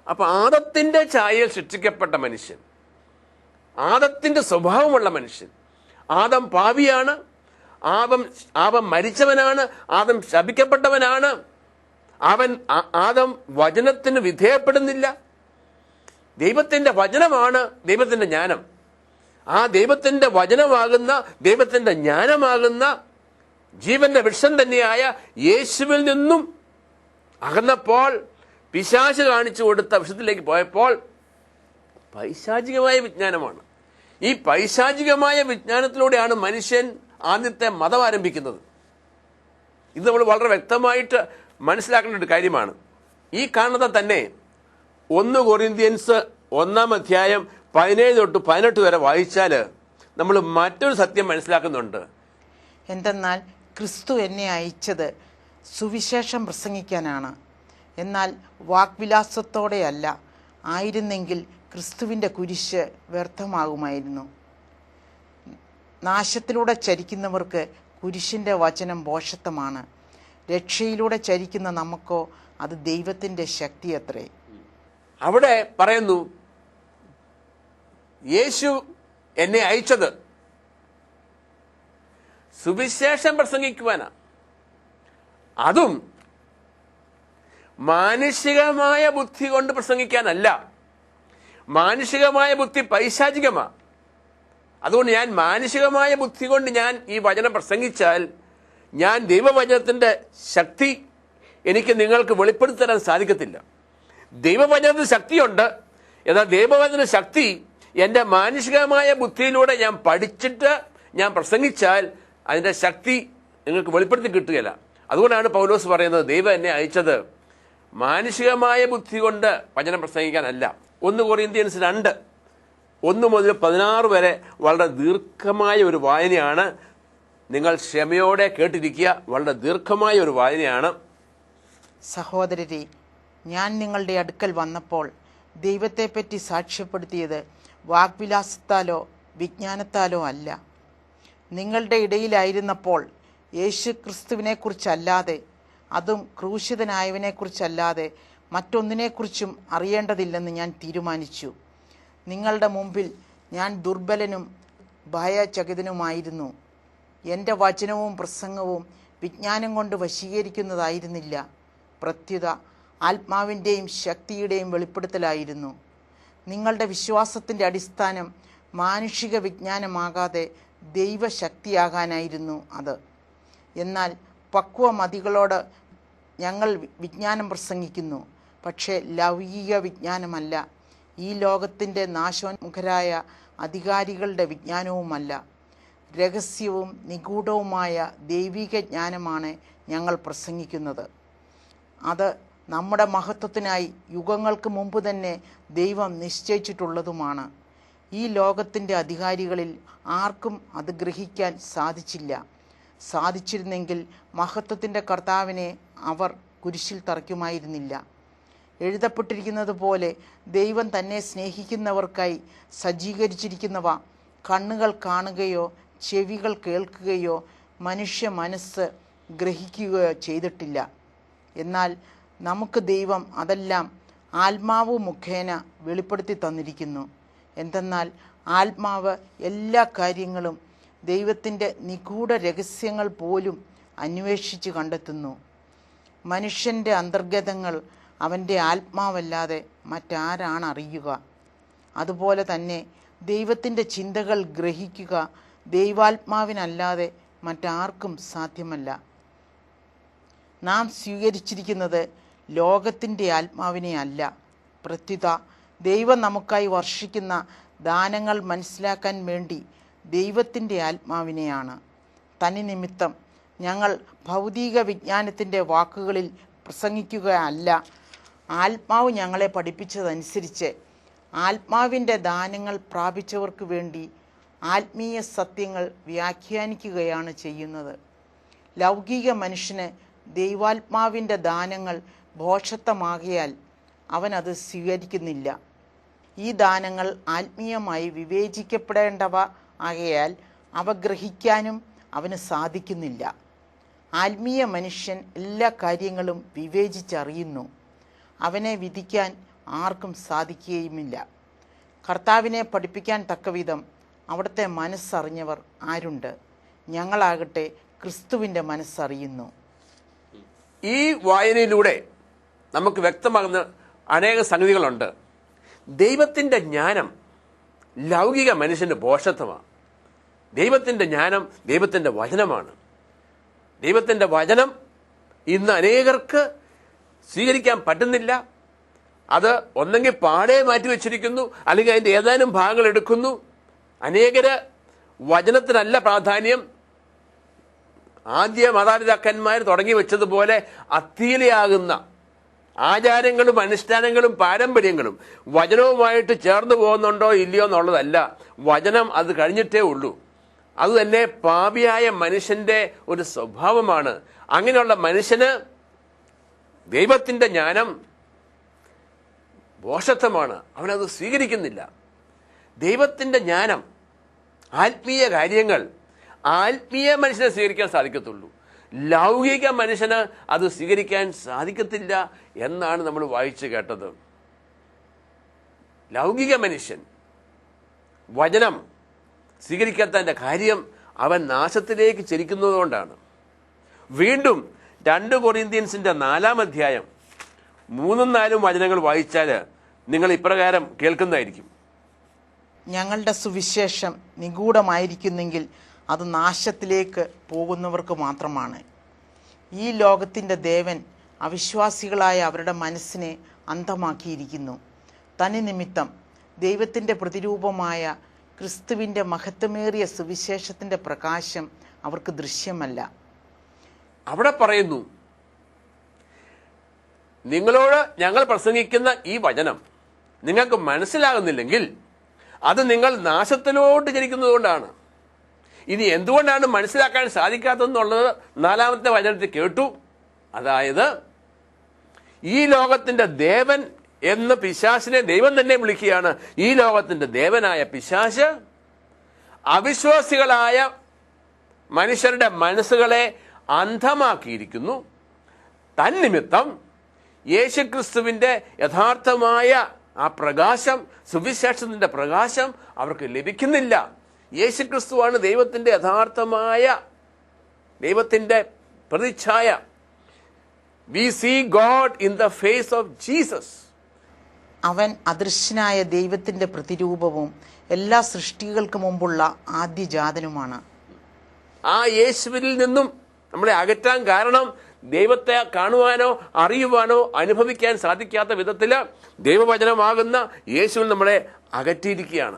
അപ്പം ആദത്തിൻ്റെ ഛായയിൽ സൃഷ്ടിക്കപ്പെട്ട മനുഷ്യൻ, ആദത്തിൻ്റെ സ്വഭാവമുള്ള മനുഷ്യൻ. ആദം പാപിയാണ്, ആദം മരിച്ചവനാണ്, ആദം ശപിക്കപ്പെട്ടവനാണ്. ആദം വചനത്തിന് വിധേയപ്പെടുന്നില്ല. ദൈവത്തിൻ്റെ വചനമാണ് ദൈവത്തിൻ്റെ ജ്ഞാനം. ആ ദൈവത്തിൻ്റെ വചനമാകുന്ന, ദൈവത്തിൻ്റെ ജ്ഞാനമാകുന്ന ജീവന്റെ വൃക്ഷം തന്നെയായ യേശുവിൽ നിന്നും അകന്നപ്പോൾ, പിശാച് കാണിച്ചു കൊടുത്ത വൃക്ഷത്തിലേക്ക് പോയപ്പോൾ പൈശാചികമായ വിജ്ഞാനമാണ്. ഈ പൈശാചികമായ വിജ്ഞാനത്തിലൂടെയാണ് മനുഷ്യൻ ആദ്യത്തെ മതം ആരംഭിക്കുന്നത്. ഇത് നമ്മൾ വളരെ വ്യക്തമായിട്ട് മനസ്സിലാക്കേണ്ട ഒരു കാര്യമാണ്. ഈ കാണുന്നത് തന്നെ 1 കൊറിന്ത്യൻസ് 1-ാം അധ്യായം 17 തൊട്ട് 18 വരെ വായിച്ചാൽ നമ്മൾ മറ്റൊരു സത്യം മനസ്സിലാക്കുന്നുണ്ട്. എന്തെന്നാൽ ക്രിസ്തു എന്നെ അയച്ചത് സുവിശേഷം പ്രസംഗിക്കാനാണ്, എന്നാൽ വാഗ്വിലാസത്തോടെയല്ല. ആയിരുന്നെങ്കിൽ ക്രിസ്തുവിൻ്റെ കുരിശ് വ്യർത്ഥമാകുമായിരുന്നു. നാശത്തിലൂടെ ചരിക്കുന്നവർക്ക് കുരിശിൻ്റെ വചനം ഭോഷത്വമാണ്, രക്ഷയിലൂടെ ചരിക്കുന്ന നമുക്കോ അത് ദൈവത്തിൻ്റെ ശക്തിയത്രേ. അവിടെ പറയുന്നു, യേശു എന്നെ അയച്ചത് സുവിശേഷം പ്രസംഗിക്കുവാനാ. അതും മാനുഷികമായ ബുദ്ധി കൊണ്ട് പ്രസംഗിക്കാനല്ല. മാനുഷികമായ ബുദ്ധി പൈശാചികമാണ്. അതുകൊണ്ട് ഞാൻ മാനുഷികമായ ബുദ്ധി കൊണ്ട് ഞാൻ ഈ വചനം പ്രസംഗിച്ചാൽ ഞാൻ ദൈവവചനത്തിൻ്റെ ശക്തി എനിക്ക് നിങ്ങൾക്ക് വെളിപ്പെടുത്തി തരാൻ സാധിക്കത്തില്ല. ദൈവവചനത്തിന് ശക്തിയുണ്ട്, എന്നാൽ ദൈവവചന ശക്തി എൻ്റെ മാനുഷികമായ ബുദ്ധിയിലൂടെ ഞാൻ പഠിച്ചിട്ട് ഞാൻ പ്രസംഗിച്ചാൽ അതിൻ്റെ ശക്തി നിങ്ങൾക്ക് വെളിപ്പെടുത്തി കിട്ടുകയില്ല. അതുകൊണ്ടാണ് പൗലോസ് പറയുന്നത്, ദൈവം എന്നെ അയച്ചത് മാനുഷികമായ ബുദ്ധി കൊണ്ട് വചനം പ്രസംഗിക്കാനല്ല. 1 കൊറിന്ത്യൻസ് 2:1 മുതൽ 16 വരെ വളരെ ദീർഘമായ ഒരു വായനയാണ്. നിങ്ങൾ ക്ഷമയോടെ കേട്ടിരിക്കുക. വളരെ ദീർഘമായ ഒരു വായനയാണ്. സഹോദരരെ, ഞാൻ നിങ്ങളുടെ അടുക്കൽ വന്നപ്പോൾ ദൈവത്തെപ്പറ്റി സാക്ഷ്യപ്പെടുത്തിയത് വാഗ്വിലാസത്താലോ വിജ്ഞാനത്താലോ അല്ല. നിങ്ങളുടെ ഇടയിലായിരുന്നപ്പോൾ യേശു ക്രിസ്തുവിനെക്കുറിച്ചല്ലാതെ, അതും ക്രൂശിതനായവനെക്കുറിച്ചല്ലാതെ മറ്റൊന്നിനെക്കുറിച്ചും അറിയേണ്ടതില്ലെന്ന് ഞാൻ തീരുമാനിച്ചു. നിങ്ങളുടെ മുമ്പിൽ ഞാൻ ദുർബലനും ഭയചകിതനുമായിരുന്നു. എൻ്റെ വചനവും പ്രസംഗവും വിജ്ഞാനം കൊണ്ട് വശീകരിക്കുന്നതായിരുന്നില്ല, പ്രത്യുത ആത്മാവിൻ്റെയും ശക്തിയുടെയും വെളിപ്പെടുത്തലായിരുന്നു. നിങ്ങളുടെ വിശ്വാസത്തിൻ്റെ അടിസ്ഥാനം മാനുഷിക വിജ്ഞാനമാകാതെ ദൈവശക്തിയാകാനായിരുന്നു അത്. എന്നാൽ പക്വമതികളോട് ഞങ്ങൾ വിജ്ഞാനം പ്രസംഗിക്കുന്നു, പക്ഷേ ലൗകിക വിജ്ഞാനമല്ല, ഈ ലോകത്തിൻ്റെ നാശോന്മുഖരായ അധികാരികളുടെ വിജ്ഞാനവുമല്ല. രഹസ്യവും നിഗൂഢവുമായ ദൈവിക ജ്ഞാനമാണ് ഞങ്ങൾ പ്രസംഗിക്കുന്നത്. അത് നമ്മുടെ മഹത്വത്തിനായി യുഗങ്ങൾക്ക് മുമ്പ് തന്നെ ദൈവം നിശ്ചയിച്ചിട്ടുള്ളതുമാണ്. ഈ ലോകത്തിൻ്റെ അധികാരികളിൽ ആർക്കും അത് ഗ്രഹിക്കാൻ സാധിച്ചില്ല. സാധിച്ചിരുന്നെങ്കിൽ മഹത്വത്തിൻ്റെ കർത്താവിനെ അവർ കുരിശിൽ തറയ്ക്കുമായിരുന്നില്ല. എഴുതപ്പെട്ടിരിക്കുന്നത് പോലെ ദൈവം തന്നെ സ്നേഹിക്കുന്നവർക്കായി സജ്ജീകരിച്ചിരിക്കുന്നവ കണ്ണുകൾ കാണുകയോ ചെവികൾ കേൾക്കുകയോ മനുഷ്യ മനസ്സ് ഗ്രഹിക്കുകയോ ചെയ്തിട്ടില്ല. എന്നാൽ നമുക്ക് ദൈവം അതെല്ലാം ആത്മാവ് മുഖേന വെളിപ്പെടുത്തി തന്നിരിക്കുന്നു. എന്തെന്നാൽ ആത്മാവ് എല്ലാ കാര്യങ്ങളും, ദൈവത്തിൻ്റെ നിഗൂഢ രഹസ്യങ്ങൾ പോലും അന്വേഷിച്ച് കണ്ടെത്തുന്നു. മനുഷ്യൻ്റെ അന്തർഗതങ്ങൾ അവൻ്റെ ആത്മാവല്ലാതെ മറ്റാരാണ് അറിയുക? അതുപോലെ തന്നെ ദൈവത്തിൻ്റെ ചിന്തകൾ ഗ്രഹിക്കുക ദൈവാത്മാവിനല്ലാതെ മറ്റാർക്കും സാധ്യമല്ല. നാം സ്വീകരിച്ചിരിക്കുന്നത് ലോകത്തിൻ്റെ ആത്മാവിനെ അല്ല, പ്രത്യുത ദൈവം നമുക്കായി വർഷിക്കുന്ന ദാനങ്ങൾ മനസ്സിലാക്കാൻ വേണ്ടി ദൈവത്തിൻ്റെ ആത്മാവിനെയാണ്. തനി നിമിത്തം ഞങ്ങൾ ഭൗതിക വിജ്ഞാനത്തിൻ്റെ വാക്കുകളിൽ പ്രസംഗിക്കുകയല്ല, ആത്മാവ് ഞങ്ങളെ പഠിപ്പിച്ചതനുസരിച്ച് ആത്മാവിൻ്റെ ദാനങ്ങൾ പ്രാപിച്ചവർക്ക് വേണ്ടി ആത്മീയ സത്യങ്ങൾ വ്യാഖ്യാനിക്കുകയാണ് ചെയ്യുന്നത്. ലൗകിക മനുഷ്യന് ദൈവാത്മാവിൻ്റെ ദാനങ്ങൾ ഭോഷത്വമാകിയാൽ അവനത് സ്വീകരിക്കുന്നില്ല. ഈ ദാനങ്ങൾ ആത്മീയമായി വിവേചിക്കപ്പെടേണ്ടവ ആകയാൽ അവ ഗ്രഹിക്കാനും അവന് സാധിക്കുന്നില്ല. ആത്മീയ മനുഷ്യൻ എല്ലാ കാര്യങ്ങളും വിവേചിച്ചറിയുന്നു. അവനെ വിധിക്കാൻ ആർക്കും സാധിക്കുകയുമില്ല. കർത്താവിനെ പഠിപ്പിക്കാൻ തക്കവിധം അവിടുത്തെ മനസ്സറിഞ്ഞവർ ആരുണ്ട്? ഞങ്ങളാകട്ടെ ക്രിസ്തുവിൻ്റെ മനസ്സറിയുന്നു. ഈ വായനയിലൂടെ നമുക്ക് വ്യക്തമാകുന്ന അനേക സംഗതികളുണ്ട്. ദൈവത്തിൻ്റെ ജ്ഞാനം ലൗകിക മനുഷ്യന് ഭോഷത്വമാണ്. ദൈവത്തിൻ്റെ ജ്ഞാനം ദൈവത്തിൻ്റെ വചനമാണ്. ദൈവത്തിൻ്റെ വചനം ഇന്ന് അനേകർക്ക് സ്വീകരിക്കാൻ പറ്റുന്നില്ല. അത് ഒന്നെങ്കിൽ പാടെ മാറ്റി വെച്ചിരിക്കുന്നു, അല്ലെങ്കിൽ അതിൻ്റെ ഏതാനും ഭാഗങ്ങൾ എടുക്കുന്നു. അനേകര് വചനത്തിനല്ല പ്രാധാന്യം. ആദ്യ മാതാപിതാക്കന്മാർ തുടങ്ങി വെച്ചതുപോലെ അത്തീലയാകുന്ന ആചാരങ്ങളും അനുഷ്ഠാനങ്ങളും പാരമ്പര്യങ്ങളും വചനവുമായിട്ട് ചേർന്ന് പോകുന്നുണ്ടോ ഇല്ലയോ എന്നുള്ളതല്ല. വചനം അത് കഴിഞ്ഞിട്ടേ ഉള്ളൂ. അത് തന്നെ പാപിയായ മനുഷ്യൻ്റെ ഒരു സ്വഭാവമാണ്. അങ്ങനെയുള്ള മനുഷ്യന് ദൈവത്തിൻ്റെ ജ്ഞാനം ഭോഷത്വമാണ്. അവനത് സ്വീകരിക്കുന്നില്ല. ദൈവത്തിൻ്റെ ജ്ഞാനം, ആത്മീയ കാര്യങ്ങൾ ആത്മീയ മനുഷ്യനെ സ്വീകരിക്കാൻ സാധിക്കത്തുള്ളൂ. ലൗകിക മനുഷ്യന് അത് സ്വീകരിക്കാൻ സാധിക്കത്തില്ല എന്നാണ് നമ്മൾ വായിച്ചു കേട്ടത്. ലൗകിക മനുഷ്യൻ വചനം സ്വീകരിക്കാത്തതിൻ്റെ കാര്യം അവൻ നാശത്തിലേക്ക് ചലിക്കുന്നതുകൊണ്ടാണ്. വീണ്ടും 2 കൊറിന്ത്യൻസിൻ്റെ 4-ാം അധ്യായം 3-4 വചനങ്ങൾ വായിച്ചാൽ നിങ്ങൾ ഇപ്രകാരം കേൾക്കുന്നതായിരിക്കും. ഞങ്ങളുടെ സുവിശേഷം നിഗൂഢമായിരിക്കുന്നെങ്കിൽ അത് നാശത്തിലേക്ക് പോകുന്നവർക്ക് മാത്രമാണ്. ഈ ലോകത്തിൻ്റെ ദേവൻ അവിശ്വാസികളായ അവരുടെ മനസ്സിനെ അന്ധമാക്കിയിരിക്കുന്നു. തനി നിമിത്തം ദൈവത്തിൻ്റെ പ്രതിരൂപമായ ക്രിസ്തുവിൻ്റെ മഹത്വമേറിയ സുവിശേഷത്തിൻ്റെ പ്രകാശം അവർക്ക് ദൃശ്യമല്ല. അവിടെ പറയുന്നു, നിങ്ങളോട് ഞങ്ങൾ പ്രസംഗിക്കുന്ന ഈ വചനം നിങ്ങൾക്ക് മനസ്സിലാകുന്നില്ലെങ്കിൽ അത് നിങ്ങൾ നാശത്തിലോട്ട് ചലിക്കുന്നതുകൊണ്ടാണ്. ഇനി എന്തുകൊണ്ടാണ് മനസ്സിലാക്കാൻ സാധിക്കാത്തതെന്നുള്ളത് 4-ാമത്തെ വചനത്തിൽ കേട്ടു. അതായത് ഈ ലോകത്തിൻ്റെ ദേവൻ എന്ന് പിശാചിനെ ദൈവം തന്നെ വിളിക്കുകയാണ്. ഈ ലോകത്തിൻ്റെ ദേവനായ പിശാച് അവിശ്വാസികളായ മനുഷ്യരുടെ മനസ്സുകളെ അന്ധമാക്കിയിരിക്കുന്നു. തന്നിമിത്തം യേശുക്രിസ്തുവിൻ്റെ യഥാർത്ഥമായ ആ പ്രകാശം, സുവിശേഷത്തിൻ്റെ പ്രകാശം അവർക്ക് ലഭിക്കുന്നില്ല. യേശുക്രിസ്തുവാണ് ദൈവത്തിൻ്റെ യഥാർത്ഥമായ ദൈവത്തിൻ്റെ പ്രതിച്ഛായ. We see God in the face of Jesus. അവൻ അദൃശ്യനായ ദൈവത്തിൻ്റെ പ്രതിരൂപവും എല്ലാ സൃഷ്ടികൾക്ക് മുമ്പുള്ള ആദ്യജാതനുമാണ്. ആ യേശുവിൽ നിന്നും നമ്മളെ അകറ്റാൻ കാരണം ദൈവത്തെ കാണുവാനോ അറിയുവാനോ അനുഭവിക്കാൻ സാധിക്കാത്ത വിധത്തിൽ ദൈവവചനമാകുന്ന യേശുവിൽ നമ്മളെ അകറ്റിയിരിക്കുകയാണ്.